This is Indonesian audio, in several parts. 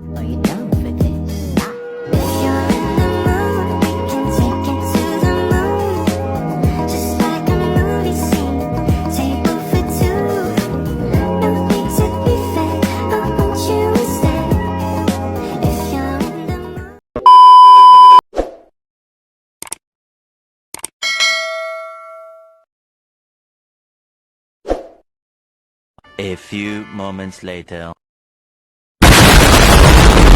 Are you down for this? If you're in the mood, we can take it to the moon. Just like a movie scene, table for two. No need to be fake, I want you to stay. If you're in the mood. A few moments later.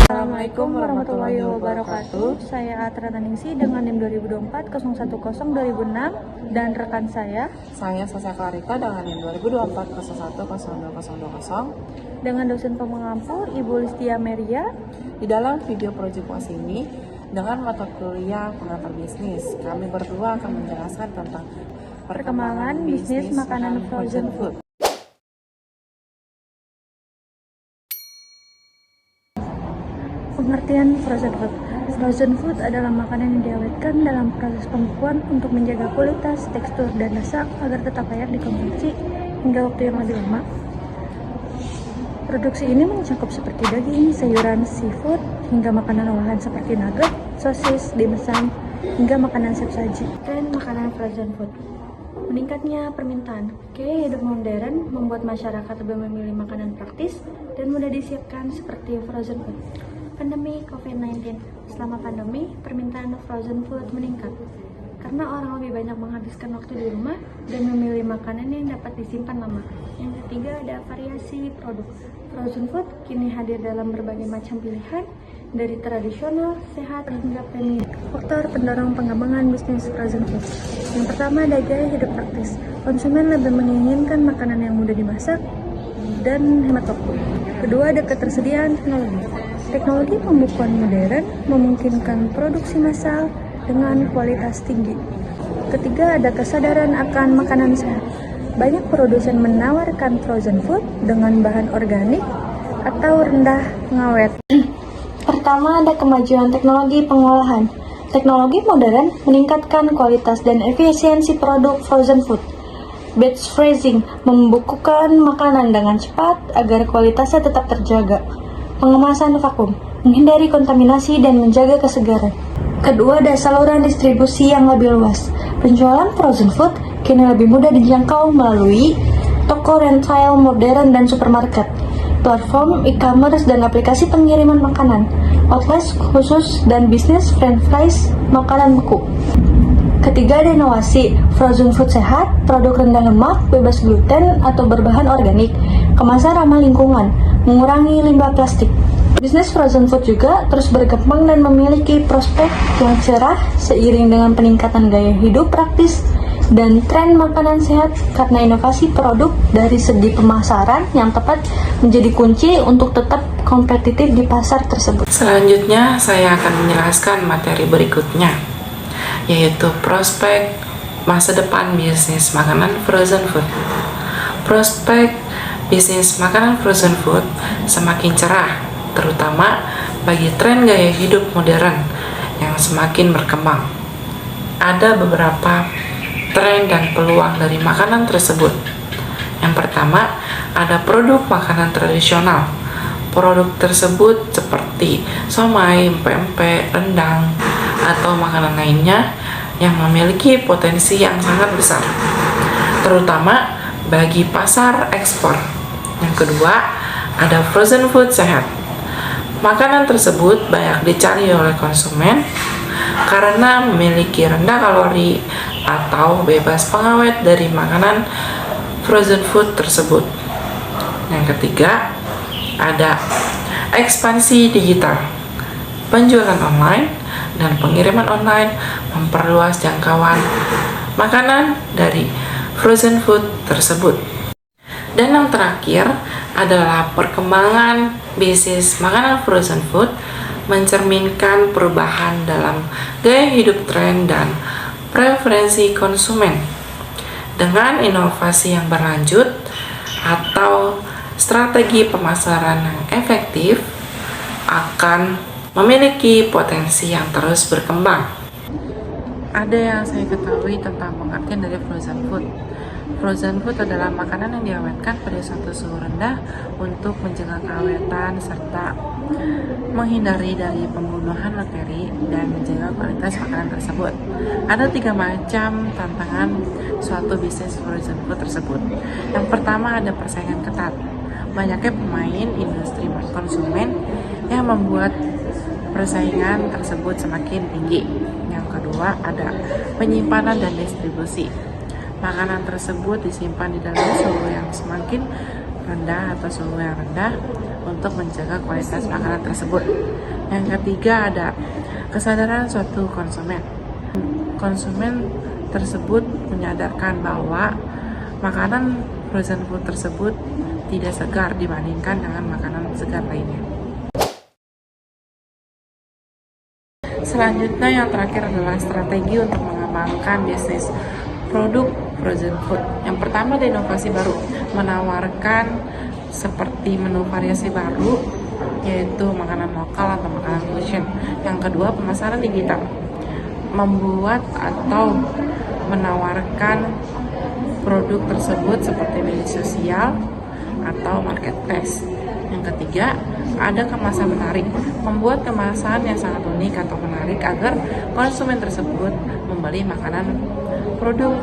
Assalamualaikum warahmatullahi wabarakatuh. Saya Atra Taningsi dengan NIM 2024 01002006 dan rekan saya Sasha Clarita dengan NIM 2024 010200 dengan dosen pengampu Ibu Listia Meria. Di dalam video project POS ini, dengan mata kuliah pengantar bisnis, kami berdua akan menjelaskan tentang Perkembangan bisnis makanan frozen food. Pengertian frozen food. Frozen food adalah makanan yang diawetkan dalam proses pembekuan untuk menjaga kualitas, tekstur, dan rasa agar tetap layak dikonsumsi hingga waktu yang lebih lama. Produksi ini mencakup seperti daging, sayuran, seafood, hingga makanan olahan seperti nugget, sosis, dimsum, hingga makanan siap saji. Tren makanan frozen food. Meningkatnya permintaan gaya hidup modern membuat masyarakat lebih memilih makanan praktis dan mudah disiapkan seperti frozen food. Pandemi COVID-19. Selama pandemi, permintaan frozen food meningkat karena orang lebih banyak menghabiskan waktu di rumah dan memilih makanan yang dapat disimpan lama. Yang ketiga, ada variasi produk. Frozen food kini hadir dalam berbagai macam pilihan, dari tradisional, sehat, hingga premium. Faktor pendorong pengembangan bisnis frozen food. Yang pertama, ada gaya hidup praktis. Konsumen lebih menginginkan makanan yang mudah dimasak dan hemat waktu. Kedua, ada ketersediaan teknologi. Teknologi pembekuan modern memungkinkan produksi massal dengan kualitas tinggi. Ketiga, ada kesadaran akan makanan sehat. Banyak produsen menawarkan frozen food dengan bahan organik atau rendah pengawet. Pertama, ada kemajuan teknologi pengolahan. Teknologi modern meningkatkan kualitas dan efisiensi produk frozen food. Batch freezing membekukan makanan dengan cepat agar kualitasnya tetap terjaga. Pengemasan vakum menghindari kontaminasi dan menjaga kesegaran. Kedua, ada saluran distribusi yang lebih luas. Penjualan frozen food kini lebih mudah dijangkau melalui toko retail modern dan supermarket, platform e-commerce dan aplikasi pengiriman makanan, outlets khusus dan bisnis franchise makanan beku. Ketiga, ada inovasi frozen food sehat, produk rendah lemak, bebas gluten atau berbahan organik, kemasan ramah lingkungan, mengurangi limbah plastik. Bisnis frozen food juga terus berkembang dan memiliki prospek yang cerah seiring dengan peningkatan gaya hidup praktis dan tren makanan sehat karena inovasi produk dari segi pemasaran yang tepat menjadi kunci untuk tetap kompetitif di pasar tersebut. Selanjutnya, saya akan menjelaskan materi berikutnya, yaitu prospek masa depan bisnis makanan frozen food. Prospek bisnis makanan frozen food semakin cerah, terutama bagi tren gaya hidup modern yang semakin berkembang. Ada beberapa tren dan peluang dari makanan tersebut. Yang pertama, ada produk makanan tradisional. Produk tersebut seperti somai, pempek, rendang, atau makanan lainnya yang memiliki potensi yang sangat besar, terutama bagi pasar ekspor. Yang kedua, ada frozen food sehat. Makanan tersebut banyak dicari oleh konsumen karena memiliki rendah kalori atau bebas pengawet dari makanan frozen food tersebut. Yang ketiga, ada ekspansi digital. Penjualan online dan pengiriman online memperluas jangkauan makanan dari frozen food tersebut. Dan yang terakhir adalah perkembangan bisnis makanan frozen food mencerminkan perubahan dalam gaya hidup tren dan preferensi konsumen. Dengan inovasi yang berlanjut atau strategi pemasaran yang efektif akan memiliki potensi yang terus berkembang. Ada yang saya ketahui tentang pengertian dari frozen food. Frozen food adalah makanan yang diawetkan pada suatu suhu rendah untuk menjaga keawetan serta menghindari dari pembunuhan materi dan menjaga kualitas makanan tersebut. Ada 3 macam tantangan suatu bisnis frozen food tersebut. Yang pertama ada persaingan ketat. Banyaknya pemain industri konsumen yang membuat persaingan tersebut semakin tinggi. Yang kedua ada penyimpanan dan distribusi. Makanan tersebut disimpan di dalam suhu yang semakin rendah atau suhu yang rendah untuk menjaga kualitas makanan tersebut. Yang ketiga ada kesadaran suatu konsumen. Konsumen tersebut menyadarkan bahwa makanan frozen food tersebut tidak segar dibandingkan dengan makanan segar lainnya. Selanjutnya yang terakhir adalah strategi untuk mengembangkan bisnis produk frozen food. Yang pertama ada inovasi baru, menawarkan seperti menu variasi baru, yaitu makanan lokal atau makanan fusion. Yang kedua, pemasaran digital, membuat atau menawarkan produk tersebut seperti media sosial atau marketplace. Yang ketiga, ada kemasan menarik, membuat kemasan yang sangat unik atau menarik agar konsumen tersebut membeli makanan produk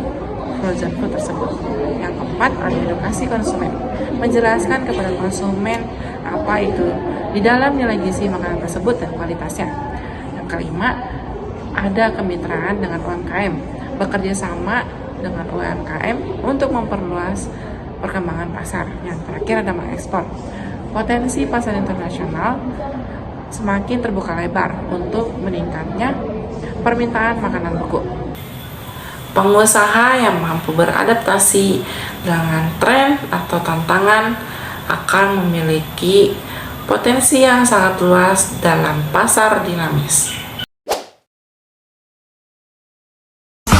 frozen food tersebut. Yang keempat, ada edukasi konsumen, menjelaskan kepada konsumen apa itu di dalam nilai gizi makanan tersebut dan kualitasnya. Yang kelima, ada kemitraan dengan UMKM, bekerja sama dengan UMKM untuk memperluas perkembangan pasar. Yang terakhir ada mengekspor. Potensi pasar internasional semakin terbuka lebar untuk meningkatnya permintaan makanan beku. Pengusaha yang mampu beradaptasi dengan tren atau tantangan akan memiliki potensi yang sangat luas dalam pasar dinamis.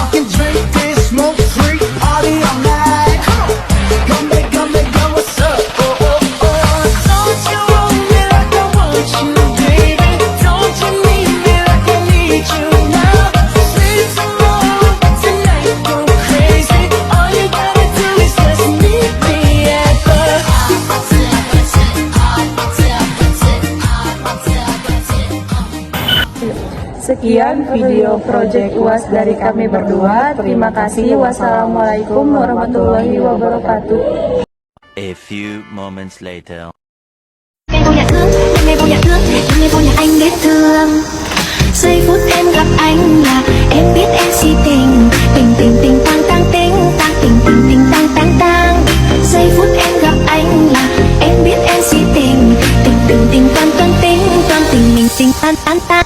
Can drink this, smoke free, party all night. Come back, girl, what's up? Oh, oh, oh. Don't you want me like I want you, baby? Don't you need me like I need you now? Say tomorrow, tonight, go crazy. All you gotta do is just meet me at the Sekian video Project UAS dari kami berdua. Terima kasih. Wassalamualaikum warahmatullahi wabarakatuh. A few moments later. Ngày vô nhà thương, ngày vô nhà thương, ngày vô nhà anh biết thương. Giây phút em gặp anh là em biết em si tình, tình tình tình tang tang tình, tang tình tình tình tang tang tang. Giây phút em gặp anh là em biết em si tình, tình tình tình toan toan tình mình tình tan tan tan.